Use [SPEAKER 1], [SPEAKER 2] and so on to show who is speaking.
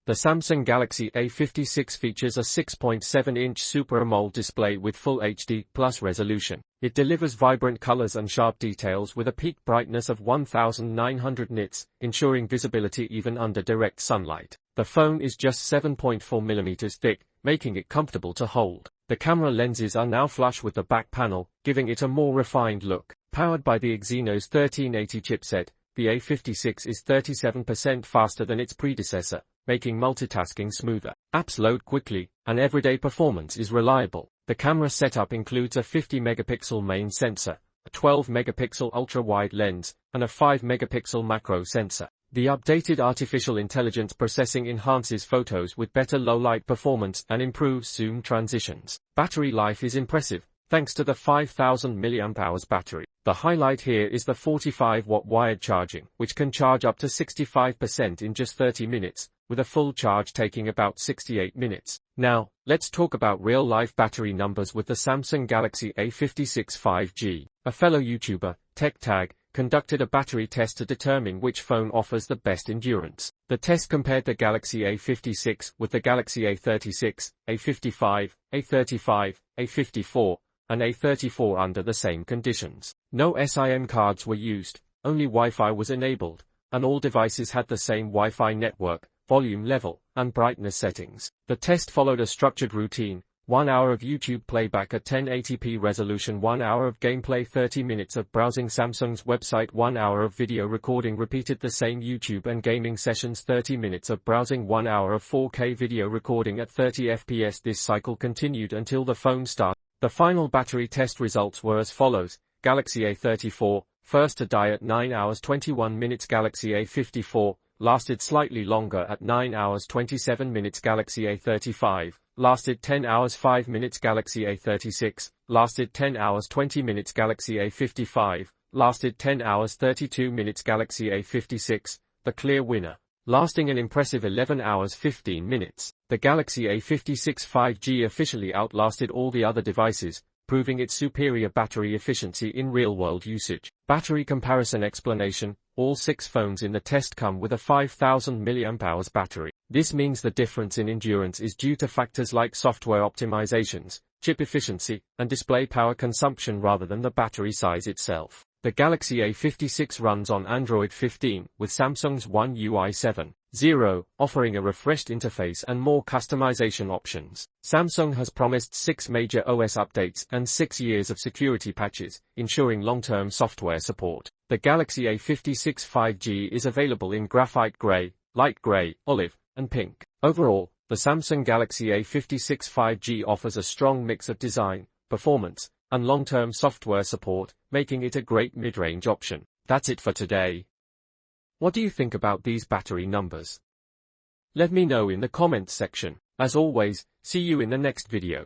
[SPEAKER 1] The Samsung Galaxy A56 features a 6.7-inch Super AMOLED display with Full HD Plus resolution. It delivers vibrant colors and sharp details with a peak brightness of 1900 nits, ensuring visibility even under direct sunlight. The phone is just 7.4 mm thick, making it comfortable to hold. The camera lenses are now flush with the back panel, giving it a more refined look. Powered by the Exynos 1380 chipset, the A56 is 37% faster than its predecessor, making multitasking smoother. Apps load quickly, and everyday performance is reliable. The camera setup includes a 50-megapixel main sensor, a 12-megapixel ultra-wide lens, and a 5-megapixel macro sensor. The updated artificial intelligence processing enhances photos with better low-light performance and improves zoom transitions. Battery life is impressive, thanks to the 5000 mAh battery. The highlight here is the 45-watt wired charging, which can charge up to 65% in just 30 minutes, with a full charge taking about 68 minutes. Now, let's talk about real-life battery numbers with the Samsung Galaxy A56 5G. A fellow YouTuber, TechTag, conducted a battery test to determine which phone offers the best endurance. The test compared the Galaxy A56 with the Galaxy A36, A55, A35, A54, and A34 under the same conditions. No SIM cards were used, only Wi-Fi was enabled, and all devices had the same Wi-Fi network, volume level, and brightness settings. The test followed a structured routine: 1 hour of YouTube playback at 1080p resolution, 1 hour of gameplay, 30 minutes of browsing Samsung's website, 1 hour of video recording, repeated the same YouTube and gaming sessions, 30 minutes of browsing, 1 hour of 4K video recording at 30 FPS. This cycle continued until the phone started. The final battery test results were as follows: Galaxy A34, first to die at 9 hours 21 minutes. Galaxy A54, lasted slightly longer at 9 hours 27 minutes. Galaxy A35, lasted 10 hours 5 minutes. Galaxy A36, lasted 10 hours 20 minutes. Galaxy A55, lasted 10 hours 32 minutes. Galaxy A56, the clear winner, lasting an impressive 11 hours 15 minutes. The Galaxy A56 5G officially outlasted all the other devices, proving its superior battery efficiency in real-world usage. Battery comparison explanation: all 6 phones in the test come with a 5000 mAh battery. This means the difference in endurance is due to factors like software optimizations, chip efficiency, and display power consumption rather than the battery size itself. The Galaxy A56 runs on Android 15 with Samsung's One UI 7.0, offering a refreshed interface and more customization options. Samsung has promised 6 major OS updates and 6 years of security patches, ensuring long-term software support. The Galaxy A56 5G is available in graphite gray, light gray, olive, and pink. Overall, the Samsung Galaxy A56 5G offers a strong mix of design, performance, and long-term software support, making it a great mid-range option. That's it for today. What do you think about these battery numbers? Let me know in the comments section. As always, see you in the next video.